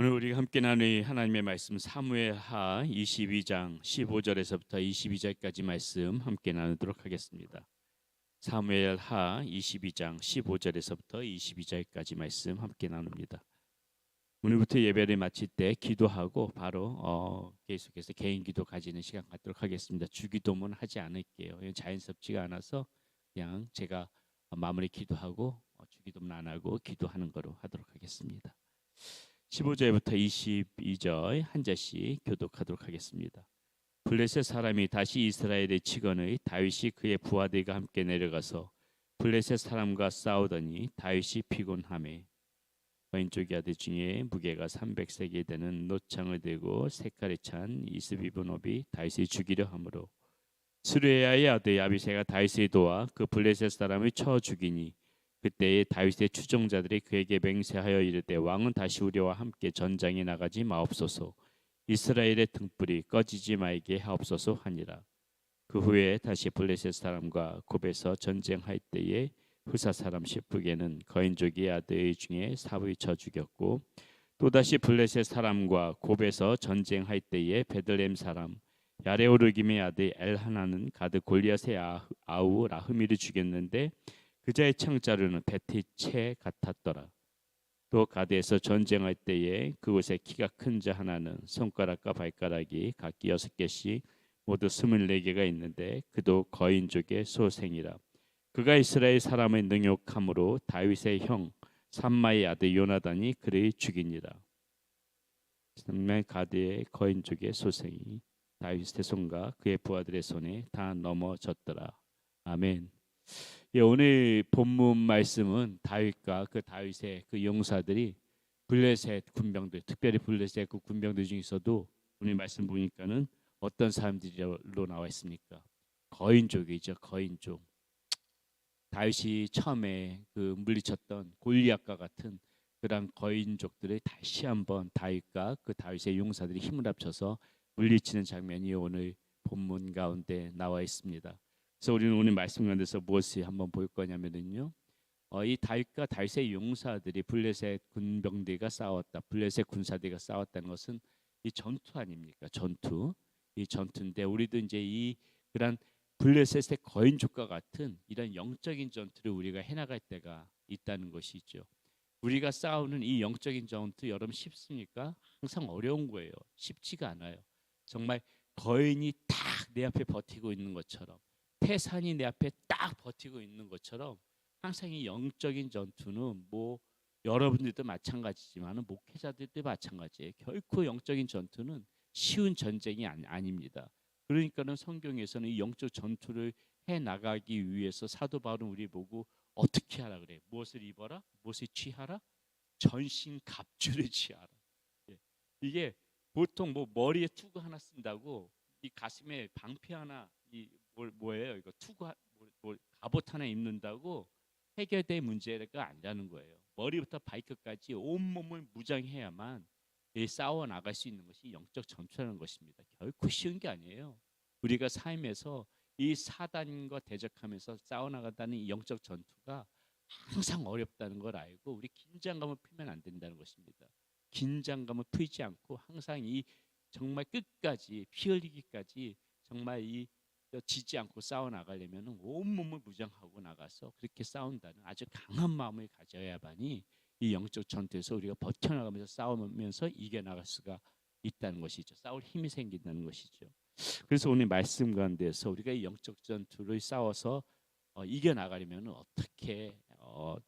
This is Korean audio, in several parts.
오늘 우리가 함께 나눌 하나님의 말씀 사무엘하 22장 15절에서부터 22절까지 말씀 함께 나누도록 하겠습니다. 사무엘하 22장 15절에서부터 22절까지 말씀 함께 나눕니다. 오늘부터 예배를 마칠 때 기도하고 바로 계속해서 개인 기도 가지는 시간 갖도록 하겠습니다. 주기도문 하지 않을게요. 자연스럽지가 않아서 그냥 제가 마무리 기도하고 주기도문 안 하고 기도하는 거로 하도록 하겠습니다. 15절부터 22절 한 절씩 교독하도록 하겠습니다. 블레셋 사람이 다시 이스라엘의 치건의 다윗이 그의 부하들과 함께 내려가서 블레셋 사람과 싸우더니 다윗이 피곤하매 왼쪽의 아들 중에 무게가 300세겔 되는 노창을 들고 색깔이 찬 이스비브노비 다윗을 죽이려 하므로 스루야의 아들 야비새가 다윗을 도와 그 블레셋 사람을 쳐 죽이니 그때에 다윗의 추종자들이 그에게 맹세하여 이르되 왕은 다시 우리와 함께 전장에 나가지 마옵소서 이스라엘의 등불이 꺼지지 말게 하옵소서 하니라. 그 후에 다시 블레셋 사람과 곱에서 전쟁할 때에 후사 사람 시프게는 거인족의 아들 중에 사부이 쳐 죽였고 또다시 블레셋 사람과 곱에서 전쟁할 때에 베들레헴 사람 야레오르김의 아들 엘하나는 가드 골리앗의 아우 라흐미를 죽였는데 그자의 창자루는 베티채 같았더라. 또 가드에서 전쟁할 때에 그곳에 키가 큰 자 하나는 손가락과 발가락이 각기 6개씩 모두 24개가 있는데 그도 거인족의 소생이라. 그가 이스라엘 사람의 능욕함으로 다윗의 형 삼마의 아들 요나단이 그를 죽이니라. 가드의 거인족의 소생이 다윗의 손과 그의 부하들의 손에 다 넘어졌더라. 아멘. 오늘 본문 말씀은 다윗과 그 다윗의 그 용사들이 블레셋 군병들, 특별히 블레셋 그 군병들 중에서도 오늘 말씀 보니까는 어떤 사람들로 나와 있습니까? 거인족이죠, 거인족. 다윗이 처음에 그 물리쳤던 골리앗과 같은 그런 거인족들을 다시 한번 다윗과 그 다윗의 용사들이 힘을 합쳐서 물리치는 장면이 오늘 본문 가운데 나와 있습니다. 그래서 우리는 오늘 말씀 가운데서 무엇을 한번 볼 거냐면요, 이 다윗과 다윗의 용사들이 블레셋 군병들과 싸웠다, 블레셋 군사들과 싸웠다는 것은 이 전투 아닙니까? 전투. 이 전투인데 우리도 이제 이 그런 블레셋의 거인족과 같은 이런 영적인 전투를 우리가 해나갈 때가 있다는 것이죠. 우리가 싸우는 이 영적인 전투 여러분 쉽습니까? 항상 어려운 거예요. 쉽지가 않아요. 정말 거인이 딱 내 앞에 버티고 있는 것처럼, 태산이 내 앞에 딱 버티고 있는 것처럼 항상 이 영적인 전투는 뭐 여러분들도 마찬가지지만 목회자들도 마찬가지예요. 결코 영적인 전투는 쉬운 전쟁이 아닙니다. 그러니까는 성경에서는 이 영적 전투를 해 나가기 위해서 사도 바울은 우리 보고 어떻게 하라 그래? 무엇을 입어라? 무엇을 취하라? 전신 갑주를 취하라. 이게 보통 뭐 머리에 투구 하나 쓴다고 이 가슴에 방패 하나 뭐예요? 이거 투구 갑옷 하나 입는다고 해결될 문제가 아니라는 거예요. 머리부터 발끝까지 온 몸을 무장해야만 싸워 나갈 수 있는 것이 영적 전투라는 것입니다. 결코 쉬운 게 아니에요. 우리가 삶에서 이 사단과 대적하면서 싸워 나간다는 이 영적 전투가 항상 어렵다는 걸 알고 우리 긴장감을 풀면 안 된다는 것입니다. 긴장감을 풀지 않고 항상 이 정말 끝까지 피 흘리기까지 정말 이 지지 않고 싸워 나가려면 온 몸을 무장하고 나가서 그렇게 싸운다는 아주 강한 마음을 가져야만이 이 영적 전투에서 우리가 버텨나가면서 싸우면서 이겨나갈 수가 있다는 것이죠. 싸울 힘이 생긴다는 것이죠. 그래서 오늘 말씀 가운데서 우리가 이 영적 전투를 싸워서 이겨나가려면 어떻게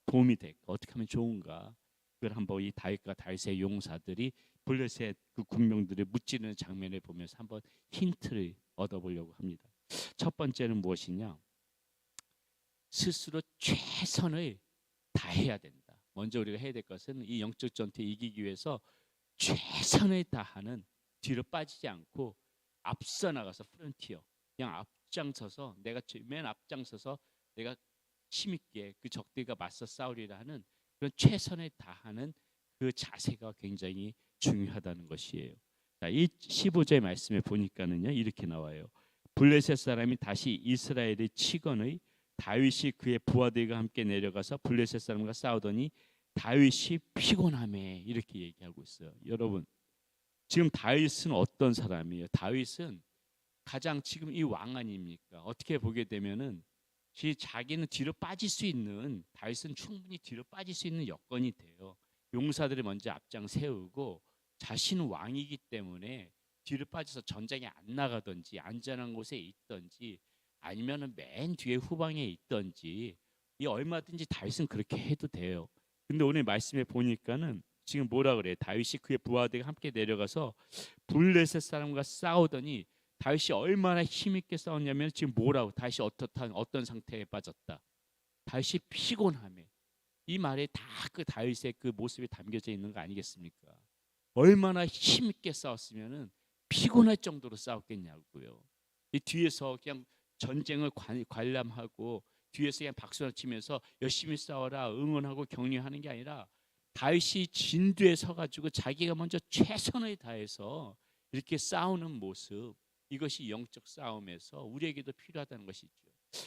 도움이 될까? 어떻게 하면 좋은가? 그걸 한번 이 다윗과 다윗의 용사들이 블레셋 그 군병들을 무찌르는 장면을 보면서 한번 힌트를 얻어보려고 합니다. 첫 번째는 무엇이냐? 스스로 최선을 다해야 된다. 먼저 우리가 해야 될 것은 이 영적 전투에 이기기 위해서 최선을 다하는, 뒤로 빠지지 않고 앞서 나가서 프론티어, 그냥 앞장서서 내가 맨 앞장서서 내가 힘있게 그 적들과 맞서 싸우리라 하는 그런 최선을 다하는 그 자세가 굉장히 중요하다는 것이에요. 자, 이 15절 말씀에 보니까는요 이렇게 나와요. 블레셋 사람이 다시 이스라엘의 치건의 다윗이 그의 부하들과 함께 내려가서 블레셋 사람과 싸우더니 다윗이 피곤함에 이렇게 얘기하고 있어요. 여러분, 지금 다윗은 어떤 사람이에요? 다윗은 가장 지금 이 왕 아닙니까? 어떻게 보게 되면은 자기는 뒤로 빠질 수 있는, 다윗은 충분히 뒤로 빠질 수 있는 여건이 돼요. 용사들이 먼저 앞장 세우고 자신은 왕이기 때문에 뒤로 빠져서 전장에 안 나가든지 안전한 곳에 있든지 아니면은 맨 뒤에 후방에 있든지 이 얼마든지 다윗은 그렇게 해도 돼요. 근데 오늘 말씀에 보니까는 지금 뭐라 그래? 다윗이 그의 부하들과 함께 내려가서 블레셋 사람과 싸우더니 다윗이 얼마나 힘있게 싸웠냐면 지금 뭐라고? 다윗이 어떤 상태에 빠졌다. 다윗이 피곤함에. 이 말에 다 그 다윗의 그 모습이 담겨져 있는 거 아니겠습니까? 얼마나 힘있게 싸웠으면은 피곤할 정도로 싸웠겠냐고요. 이 뒤에서 그냥 전쟁을 관람하고 뒤에서 그냥 박수를 치면서 열심히 싸워라 응원하고 격려하는 게 아니라 다윗이 진두에 서가지고 자기가 먼저 최선을 다해서 이렇게 싸우는 모습, 이것이 영적 싸움에서 우리에게도 필요하다는 것이죠.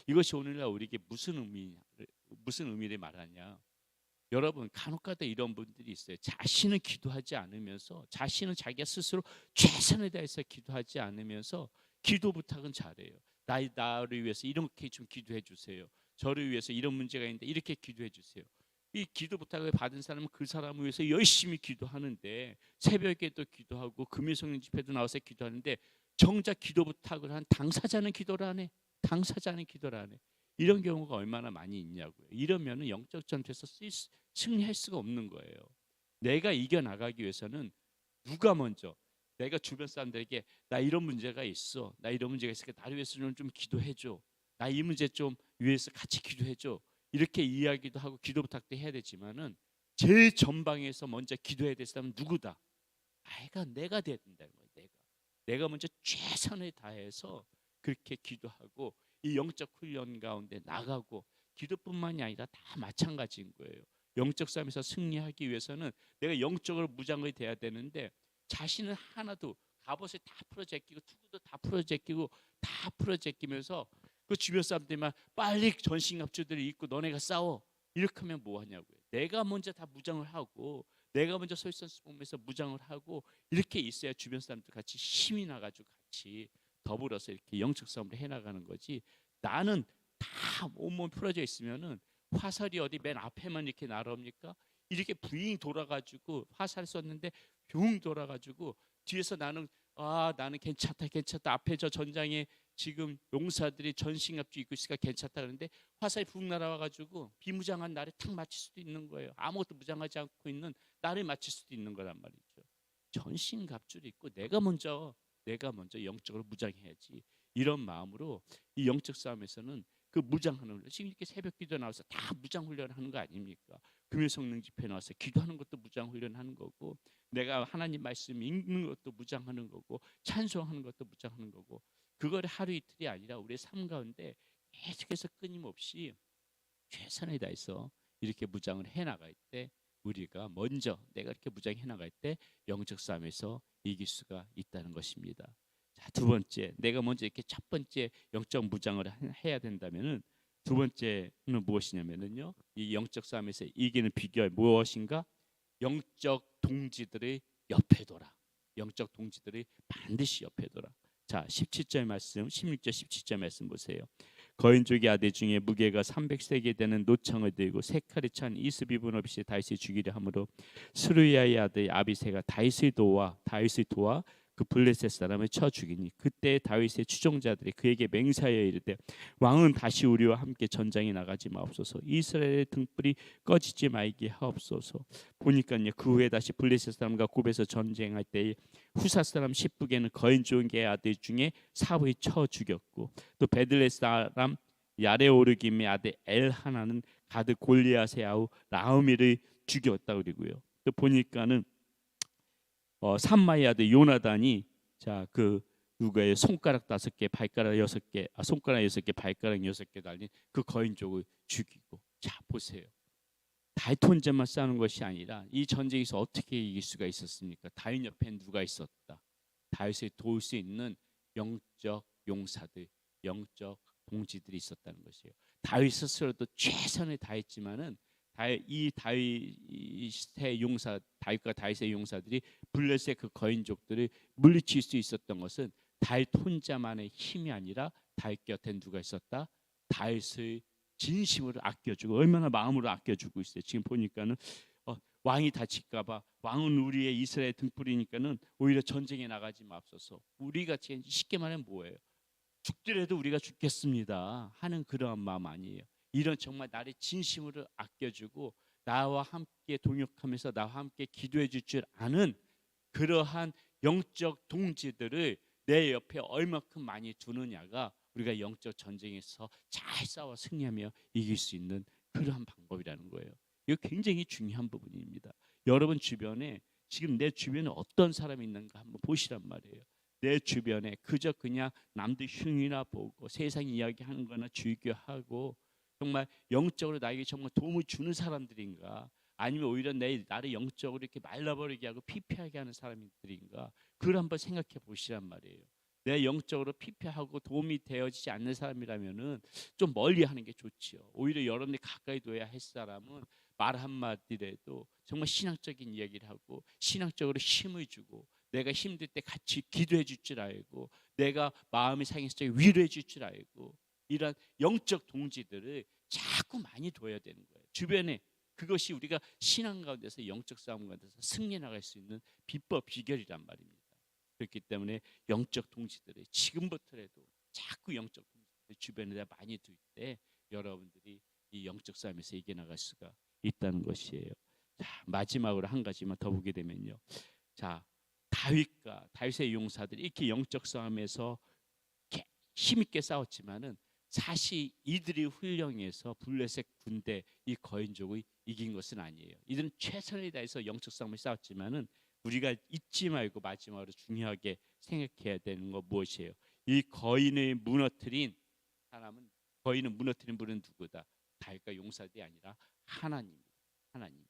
이것이 오늘날 우리에게 무슨 의미를 말하냐? 여러분, 간혹가다 이런 분들이 있어요. 자신은 기도하지 않으면서, 자신은 자기가 스스로 최선을 다해서 기도하지 않으면서 기도 부탁은 잘해요. 나를 위해서 이렇게 좀 기도해 주세요. 저를 위해서 이런 문제가 있는데 이렇게 기도해 주세요. 이 기도 부탁을 받은 사람은 그 사람을 위해서 열심히 기도하는데, 새벽에도 기도하고 금요성령 집회도 나와서 기도하는데, 정작 기도 부탁을 한 당사자는 기도를 안 해. 당사자는 기도를 안 해. 이런 경우가 얼마나 많이 있냐고요. 이러면은 영적 전투에서 승리할 수가 없는 거예요. 내가 이겨나가기 위해서는 누가 먼저, 내가 주변 사람들에게 나 이런 문제가 있어, 나 이런 문제가 있으니까 나를 위해서 좀 기도해줘, 나 이 문제 좀 위해서 같이 기도해줘, 이렇게 이야기도 하고 기도 부탁도 해야 되지만은 제일 전방에서 먼저 기도해야 될 사람은 누구다? 내가 돼야 된다는 거예요. 내가 먼저 최선을 다해서 그렇게 기도하고 이 영적 훈련 가운데 나가고, 기도뿐만이 아니라 다 마찬가지인 거예요. 영적 싸움에서 승리하기 위해서는 내가 영적으로 무장이 돼야 되는데, 자신은 하나도, 갑옷을 다 풀어제끼고 투구도 다 풀어제끼고 다 풀어제끼면서 그 주변 사람들만 빨리 전신갑주들을 입고 너네가 싸워, 이렇게 하면 뭐 하냐고요. 내가 먼저 다 무장을 하고 내가 먼저 솔선수범해서 무장을 하고 이렇게 있어야 주변 사람들 같이 힘이 나가지고 같이 더불어서 이렇게 영적 싸움을 해나가는 거지. 나는 다 온몸 풀어져 있으면은 화살이 어디 맨 앞에만 이렇게 날아옵니까? 이렇게 붕 돌아가지고 화살 쐈는데 붕 돌아가지고 뒤에서 나는 괜찮다 앞에 저 전장에 지금 용사들이 전신갑주 입고 있으니까 괜찮다 그러는데 화살이 붕 날아와가지고 비무장한 나를 탁 맞힐 수도 있는 거예요. 아무것도 무장하지 않고 있는 나를 맞힐 수도 있는 거란 말이죠. 전신갑주를 입고 내가 먼저 영적으로 무장해야지. 이런 마음으로 이 영적 싸움에서는 그 무장하는 훈련, 지금 이렇게 새벽 기도 나와서 다 무장 훈련하는 거 아닙니까? 금요 성령 집회 나와서 기도하는 것도 무장 훈련하는 거고, 내가 하나님 말씀 읽는 것도 무장하는 거고, 찬송하는 것도 무장하는 거고, 그걸 하루 이틀이 아니라 우리의 삶 가운데 계속해서 끊임없이 최선을 다해서 이렇게 무장을 해나갈 때, 우리가 먼저 내가 이렇게 무장해 나갈 때 영적 싸움에서 이길 수가 있다는 것입니다. 자, 두 번째, 내가 먼저 이렇게 첫 번째 영적 무장을 해야 된다면은, 두 번째는 무엇이냐면은요, 이 영적 싸움에서 이기는 비결 무엇인가? 영적 동지들의 옆에 둬라. 영적 동지들의 반드시 옆에 둬라. 자, 17절 말씀, 16절 17절 말씀 보세요. 거인족의 아들 중에 무게가 300세겔 되는 노창을 들고 세 칼에 찬 이스 입은 없이 다윗을 죽이려 함으로 스루야의 아들 아비새가 다윗을 도와 그 블레셋 사람을 쳐 죽이니, 그때 다윗의 추종자들이 그에게 맹세하여 이르되 왕은 다시 우리와 함께 전장에 나가지 마옵소서, 이스라엘의 등불이 꺼지지 말게 하옵소서. 보니까요, 그 후에 다시 블레셋 사람과 굽에서 전쟁할 때에 후사 사람 십북에는 거인족의 아들 중에 사브이 쳐 죽였고, 또 베들레 사람 야레오르김의 아들 엘하나는 가드 골리앗의 아우 라우미를 죽였다 그러고요. 또 보니까는 삼마의 아들 요나단이, 자, 그 누가의 손가락 5개 발가락 6개, 손가락 6개 발가락 6개 달린 그 거인족을 죽이고. 자, 보세요. 다윗 혼자만 싸우는 것이 아니라 이 전쟁에서 어떻게 이길 수가 있었습니까? 다윗 옆에 누가 있었다? 다윗을 도울 수 있는 영적 용사들, 영적 동지들이 있었다는 것이에요. 다윗 스스로도 최선을 다했지만은 이 다윗의 용사, 다윗과 다윗의 용사들이 블레셋의 그 거인족들을 물리칠 수 있었던 것은 다윗 혼자만의 힘이 아니라 다윗 곁에 누가 있었다? 다윗의 진심으로 아껴주고, 얼마나 마음으로 아껴주고 있어요. 지금 보니까는 왕이 다칠까봐, 왕은 우리의 이스라엘 등불이니까는 오히려 전쟁에 나가지 맙소서. 우리가 쉽게 말하면 뭐예요? 죽더라도 우리가 죽겠습니다 하는 그러한 마음 아니에요. 이런 정말 나를 진심으로 아껴주고 나와 함께 동역하면서 나와 함께 기도해 줄 줄 아는 그러한 영적 동지들을 내 옆에 얼마큼 많이 두느냐가 우리가 영적 전쟁에서 잘 싸워 승리하며 이길 수 있는 그러한 방법이라는 거예요. 이거 굉장히 중요한 부분입니다. 여러분 주변에, 지금 내 주변에 어떤 사람이 있는가 한번 보시란 말이에요. 내 주변에 그저 그냥 남들 흉이나 보고 세상 이야기하는 거나 즐겨하고 정말 영적으로 나에게 정말 도움을 주는 사람들인가, 아니면 오히려 나를 영적으로 이렇게 말라버리게 하고 피폐하게 하는 사람들인가, 그걸 한번 생각해 보시란 말이에요. 내 영적으로 피폐하고 도움이 되어지지 않는 사람이라면은 좀 멀리 하는 게 좋지요. 오히려 여러분이 가까이 둬야 할 사람은 말 한마디라도 정말 신앙적인 이야기를 하고 신앙적으로 힘을 주고, 내가 힘들 때 같이 기도해 줄 줄 알고, 내가 마음이 상했을 때 위로해 줄 줄 알고, 이런 영적 동지들을 자꾸 많이 둬야 되는 거예요. 주변에. 그것이 우리가 신앙 가운데서 영적 싸움 가운데서 승리해 나갈 수 있는 비법 비결이란 말입니다. 그렇기 때문에 영적 동지들을 지금부터라도 자꾸 영적 동지들 주변에 많이 둘 때 여러분들이 이 영적 싸움에서 이겨나갈 수가 있다는 것이에요. 자, 마지막으로 한 가지만 더 보게 되면요. 자, 다윗과 다윗의 용사들이 이렇게 영적 싸움에서 힘있게 싸웠지만은 사실 이들이 훈령해서 블레셋 군대 이 거인족을 이긴 것은 아니에요. 이들은 최선을 다해서 영적 싸움을 싸웠지만은 우리가 잊지 말고 마지막으로 중요하게 생각해야 되는 거 무엇이에요? 이 거인을 무너뜨린 사람은, 거인을 무너뜨린 분은 누구다? 다윗과 용사들이 아니라 하나님입니다. 하나님.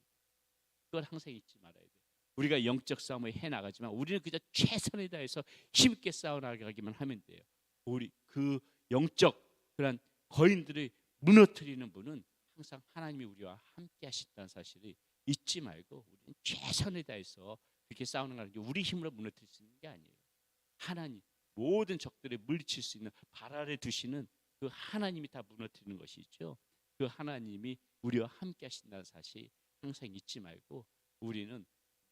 그걸 항상 잊지 말아야 돼요. 우리가 영적 싸움을 해 나가지만 우리는 그저 최선을 다해서 힘있게 싸워 나가기만 하면 돼요. 우리 그 영적 그런 거인들을 무너뜨리는 분은 항상 하나님이 우리와 함께 하신다는 사실을 잊지 말고 우리는 최선을 다해서 그렇게 싸우는 게 우리 힘으로 무너뜨릴 수 있는 게 아니에요. 하나님, 모든 적들을 물리칠 수 있는 발 아래 두시는 그 하나님이 다 무너뜨리는 것이죠. 그 하나님이 우리와 함께 하신다는 사실 항상 잊지 말고 우리는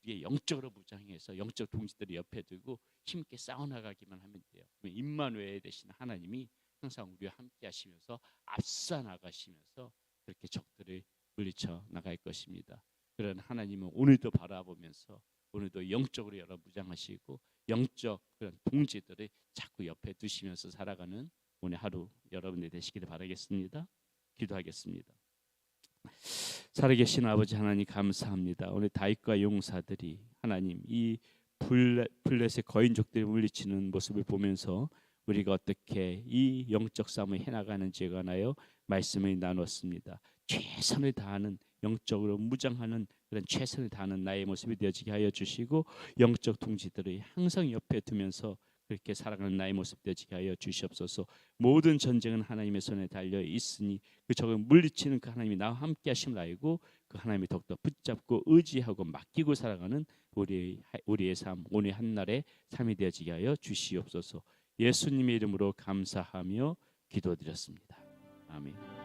우리의 영적으로 무장해서 영적 동지들을 옆에 두고 힘있게 싸워나가기만 하면 돼요. 임마누엘 되신 하나님이 항상 우리와 함께 하시면서 앞서 나가시면서 그렇게 적들을 물리쳐 나갈 것입니다. 그런 하나님은 오늘도 바라보면서 오늘도 영적으로 여러 무장하시고 영적 그런 동지들을 자꾸 옆에 두시면서 살아가는 오늘 하루 여러분들 되시기를 바라겠습니다. 기도하겠습니다. 살아계신 아버지 하나님 감사합니다. 오늘 다윗과 용사들이 하나님 이 블레셋 거인족들을 물리치는 모습을 보면서 우리가 어떻게 이 영적 싸움을 해나가는지에 관하여 말씀을 나눴습니다. 최선을 다하는 영적으로 무장하는 그런 최선을 다하는 나의 모습이 되어지게 하여 주시고 영적 동지들을 항상 옆에 두면서 그렇게 살아가는 나의 모습 되어지게 하여 주시옵소서. 모든 전쟁은 하나님의 손에 달려 있으니 그 적을 물리치는 그 하나님이 나와 함께 하심을 알고 그 하나님이 더욱더 붙잡고 의지하고 맡기고 살아가는 우리의 삶, 오늘 한날의 삶이 되어지게 하여 주시옵소서. 예수님의 이름으로 감사하며 기도드렸습니다. 아멘.